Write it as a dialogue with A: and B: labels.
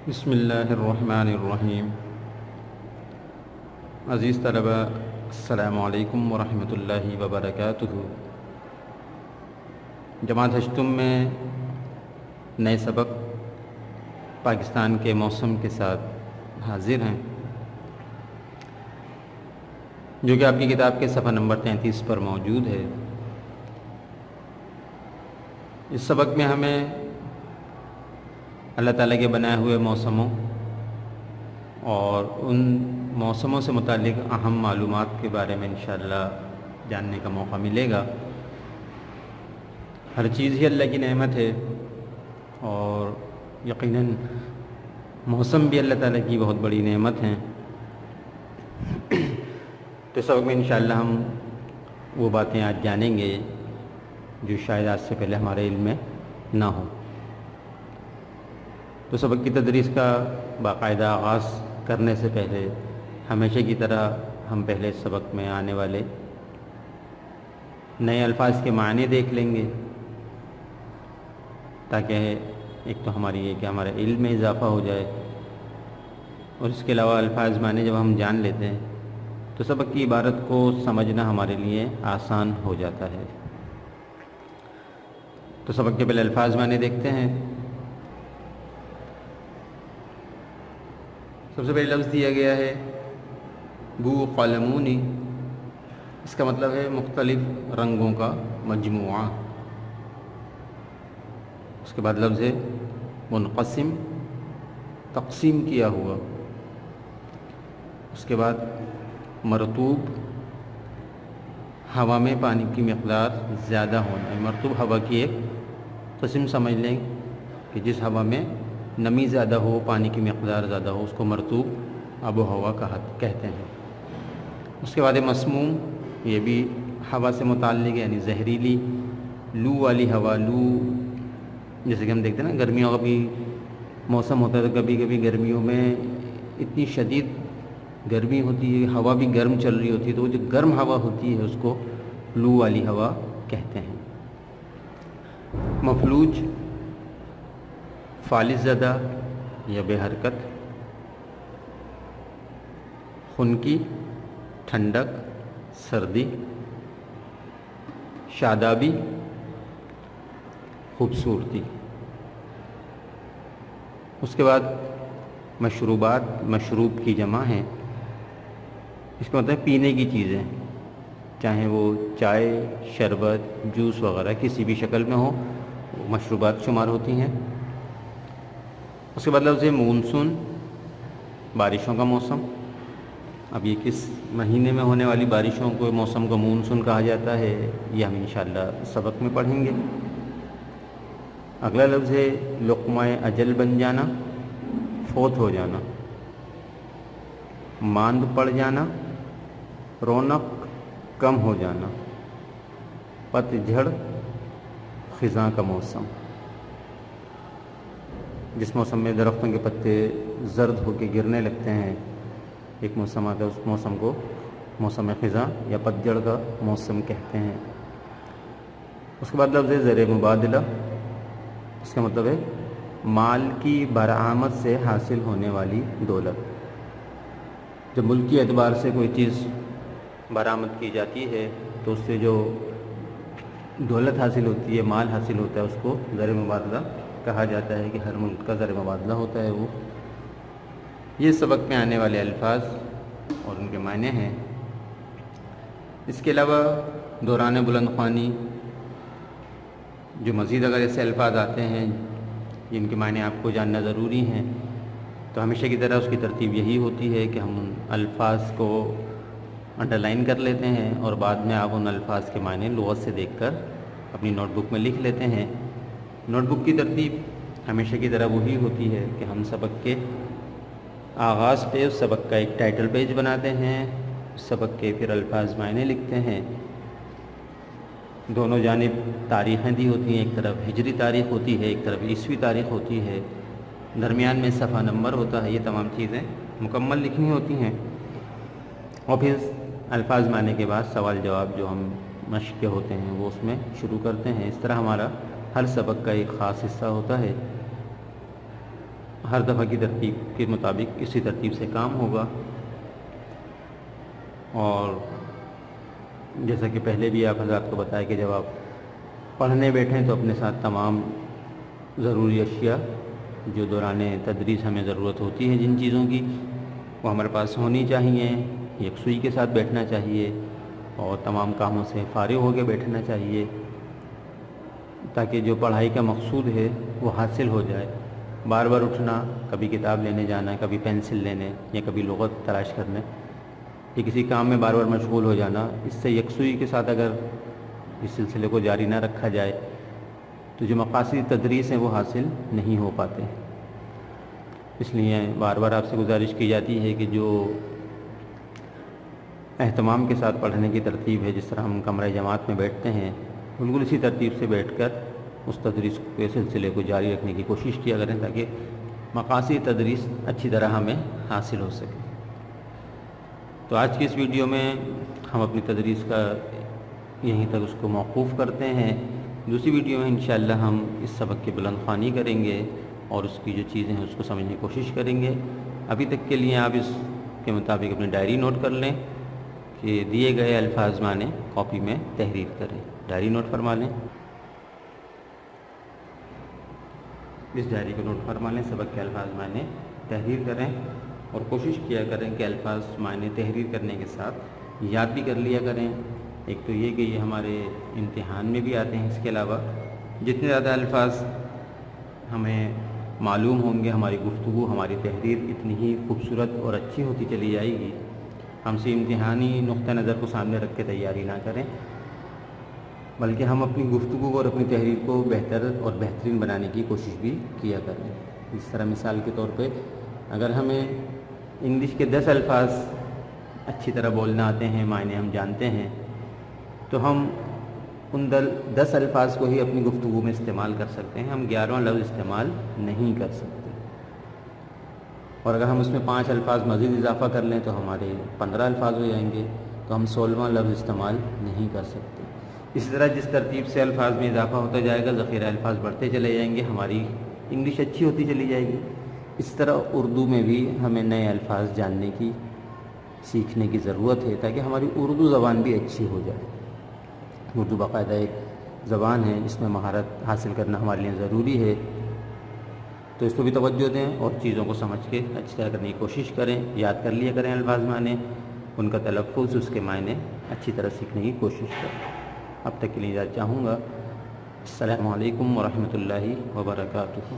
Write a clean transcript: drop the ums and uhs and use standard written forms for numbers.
A: بسم اللہ الرحمن الرحیم۔ عزیز طلبہ، السلام علیکم ورحمۃ اللہ وبرکاتہ۔ جماعت ہشتم میں نئے سبق پاکستان کے موسم کے ساتھ حاضر ہیں، جو کہ آپ کی کتاب کے صفحہ نمبر 33 پر موجود ہے۔ اس سبق میں ہمیں اللہ تعالیٰ کے بنائے ہوئے موسموں اور ان موسموں سے متعلق اہم معلومات کے بارے میں انشاءاللہ جاننے کا موقع ملے گا۔ ہر چیز ہی اللہ کی نعمت ہے، اور یقیناً موسم بھی اللہ تعالیٰ کی بہت بڑی نعمت ہیں۔ تو سبق میں انشاءاللہ ہم وہ باتیں آج جانیں گے جو شاید آج سے پہلے ہمارے علم میں نہ ہوں۔ تو سبق کی تدریس کا باقاعدہ آغاز کرنے سے پہلے ہمیشہ کی طرح ہم پہلے سبق میں آنے والے نئے الفاظ کے معنی دیکھ لیں گے، تاکہ ایک تو ہماری یہ کہ ہمارے علم میں اضافہ ہو جائے، اور اس کے علاوہ الفاظ معنی جب ہم جان لیتے ہیں تو سبق کی عبارت کو سمجھنا ہمارے لیے آسان ہو جاتا ہے۔ تو سبق کے پہلے الفاظ معنی دیکھتے ہیں۔ سب سے پہلے لفظ دیا گیا ہے بو قلمونی، اس کا مطلب ہے مختلف رنگوں کا مجموعہ۔ اس کے بعد لفظ ہے منقسم، تقسیم کیا ہوا۔ اس کے بعد مرطوب، ہوا میں پانی کی مقدار زیادہ ہونا۔ مرطوب ہوا کی ایک قسم سمجھ لیں کہ جس ہوا میں نمی زیادہ ہو، پانی کی مقدار زیادہ ہو، اس کو مرطوب آب و ہوا کہتے ہیں۔ اس کے بعد مسموم، یہ بھی ہوا سے متعلق ہے، یعنی زہریلی لو والی ہوا۔ لو جیسے کہ ہم دیکھتے ہیں نا، گرمیوں کا بھی موسم ہوتا ہے تو کبھی کبھی گرمیوں میں اتنی شدید گرمی ہوتی ہے، ہوا بھی گرم چل رہی ہوتی ہے، تو وہ جو گرم ہوا ہوتی ہے اس کو لو والی ہوا کہتے ہیں۔ مفلوج، فالج زدہ یا بے حرکت۔ خنکی، ٹھنڈک، سردی۔ شادابی، خوبصورتی۔ اس کے بعد مشروبات، مشروب کی جمع ہے، اس کا مطلب ہے پینے کی چیزیں، چاہے وہ چائے، شربت، جوس وغیرہ کسی بھی شکل میں ہو، وہ مشروبات شمار ہوتی ہیں۔ اس کے بعد لفظ ہے مونسون، بارشوں کا موسم۔ اب یہ کس مہینے میں ہونے والی بارشوں کو موسم کو مونسون کہا جاتا ہے، یہ ہم انشاءاللہ سبق میں پڑھیں گے۔ اگلا لفظ ہے لقمہ اجل بن جانا، فوت ہو جانا۔ ماند پڑ جانا، رونق کم ہو جانا۔ پت جھڑ، خزاں کا موسم، جس موسم میں درختوں کے پتے زرد ہو کے گرنے لگتے ہیں، ایک موسم آتا ہے، اس موسم کو موسم خزاں یا پتجھڑ کا موسم کہتے ہیں۔ اس کے بعد لفظ ہے زر مبادلہ، اس کا مطلب ہے مال کی برآمد سے حاصل ہونے والی دولت۔ جب ملکی اعتبار سے کوئی چیز برآمد کی جاتی ہے تو اس سے جو دولت حاصل ہوتی ہے، مال حاصل ہوتا ہے، اس کو زر مبادلہ کہا جاتا ہے، کہ ہر ملک کا زر مبادلہ ہوتا ہے وہ۔ یہ سبق میں آنے والے الفاظ اور ان کے معنی ہیں۔ اس کے علاوہ دوران بلند خوانی، جو مزید اگر ایسے الفاظ آتے ہیں جن کے معنی آپ کو جاننا ضروری ہیں، تو ہمیشہ کی طرح اس کی ترتیب یہی ہوتی ہے کہ ہم ان الفاظ کو انڈر لائن کر لیتے ہیں، اور بعد میں آپ ان الفاظ کے معنی لغت سے دیکھ کر اپنی نوٹ بک میں لکھ لیتے ہیں۔ نوٹ بک کی ترتیب ہمیشہ کی طرح وہی ہوتی ہے کہ ہم سبق کے آغاز پہ اس سبق کا ایک ٹائٹل پیج بناتے ہیں، اس سبق کے پھر الفاظ معنی لکھتے ہیں۔ دونوں جانب تاریخیں دی ہوتی ہیں، ایک طرف ہجری تاریخ ہوتی ہے، ایک طرف عیسوی تاریخ ہوتی ہے، درمیان میں صفحہ نمبر ہوتا ہے۔ یہ تمام چیزیں مکمل لکھنی ہوتی ہیں، اور پھر الفاظ معنی کے بعد سوال جواب جو ہم مشق کے ہوتے ہیں وہ اس میں شروع کرتے ہیں۔ اس طرح ہمارا ہر سبق کا ایک خاص حصہ ہوتا ہے۔ ہر دفعہ کی ترتیب کے مطابق اسی ترتیب سے کام ہوگا، اور جیسا کہ پہلے بھی آپ حضرات کو بتایا کہ جب آپ پڑھنے بیٹھیں تو اپنے ساتھ تمام ضروری اشیاء جو دوران تدریس ہمیں ضرورت ہوتی ہے جن چیزوں کی، وہ ہمارے پاس ہونی چاہیے، یکسوئی کے ساتھ بیٹھنا چاہیے اور تمام کاموں سے فارغ ہو کے بیٹھنا چاہیے، تاکہ جو پڑھائی کا مقصود ہے وہ حاصل ہو جائے۔ بار بار اٹھنا، کبھی کتاب لینے جانا، کبھی پینسل لینے یا کبھی لغت تلاش کرنے یا کسی کام میں بار بار مشغول ہو جانا، اس سے یکسوئی کے ساتھ اگر اس سلسلے کو جاری نہ رکھا جائے تو جو مقاصد تدریس ہیں وہ حاصل نہیں ہو پاتے۔ اس لیے بار بار آپ سے گزارش کی جاتی ہے کہ جو اہتمام کے ساتھ پڑھنے کی ترتیب ہے، جس طرح ہم کمرہ جماعت میں بیٹھتے ہیں، بالکل اسی ترتیب سے بیٹھ کر اس تدریس کے سلسلے کو جاری رکھنے کی کوشش کیا کریں، تاکہ مقاصد تدریس اچھی طرح ہمیں حاصل ہو سکے۔ تو آج کی اس ویڈیو میں ہم اپنی تدریس کا یہیں تک اس کو موقوف کرتے ہیں۔ دوسری ویڈیو میں انشاءاللہ ہم اس سبق کی بلند خوانی کریں گے اور اس کی جو چیزیں ہیں اس کو سمجھنے کی کوشش کریں گے۔ ابھی تک کے لیے آپ اس کے مطابق اپنی ڈائری نوٹ کر لیں کہ دیے گئے الفاظ معنی کاپی میں تحریر کریں۔ ڈائری نوٹ فرما لیں، اس ڈائری کو نوٹ فرما لیں، سبق کے الفاظ معنی تحریر کریں اور کوشش کیا کریں کہ الفاظ معنی تحریر کرنے کے ساتھ یاد بھی کر لیا کریں۔ ایک تو یہ کہ یہ ہمارے امتحان میں بھی آتے ہیں، اس کے علاوہ جتنے زیادہ الفاظ ہمیں معلوم ہوں گے، ہماری گفتگو، ہماری تحریر اتنی ہی خوبصورت اور اچھی ہوتی چلی جائے گی۔ ہم سے امتحانی نقطہ نظر کو سامنے رکھ کے تیاری نہ کریں، بلکہ ہم اپنی گفتگو اور اپنی تحریر کو بہتر اور بہترین بنانے کی کوشش بھی کیا کریں۔ اس طرح مثال کے طور پہ اگر ہمیں انگلش کے 10 الفاظ اچھی طرح بولنا آتے ہیں، معنی ہم جانتے ہیں، تو ہم ان 10 الفاظ کو ہی اپنی گفتگو میں استعمال کر سکتے ہیں، ہم 11واں لفظ استعمال نہیں کر سکتے۔ اور اگر ہم اس میں 5 الفاظ مزید اضافہ کر لیں تو ہمارے 15 الفاظ ہو جائیں گے، تو ہم 16واں لفظ استعمال نہیں کر سکتے۔ اسی طرح جس ترتیب سے الفاظ میں اضافہ ہوتا جائے گا، ذخیرہ الفاظ بڑھتے چلے جائیں گے، ہماری انگلش اچھی ہوتی چلی جائے گی۔ اس طرح اردو میں بھی ہمیں نئے الفاظ جاننے کی، سیکھنے کی ضرورت ہے، تاکہ ہماری اردو زبان بھی اچھی ہو جائے۔ اردو باقاعدہ ایک زبان ہے، اس میں مہارت حاصل کرنا ہمارے لیے ضروری ہے، تو اس کو بھی توجہ دیں اور چیزوں کو سمجھ کے اچھی طرح کرنے کی کوشش کریں، یاد کر لیا کریں الفاظ معنی، ان کا تلفظ، اس کے معنی اچھی طرح سیکھنے کی کوشش کریں۔ اب تک کے لیے اجازت چاہوں گا۔ السلام علیکم ورحمۃ اللہ وبرکاتہ۔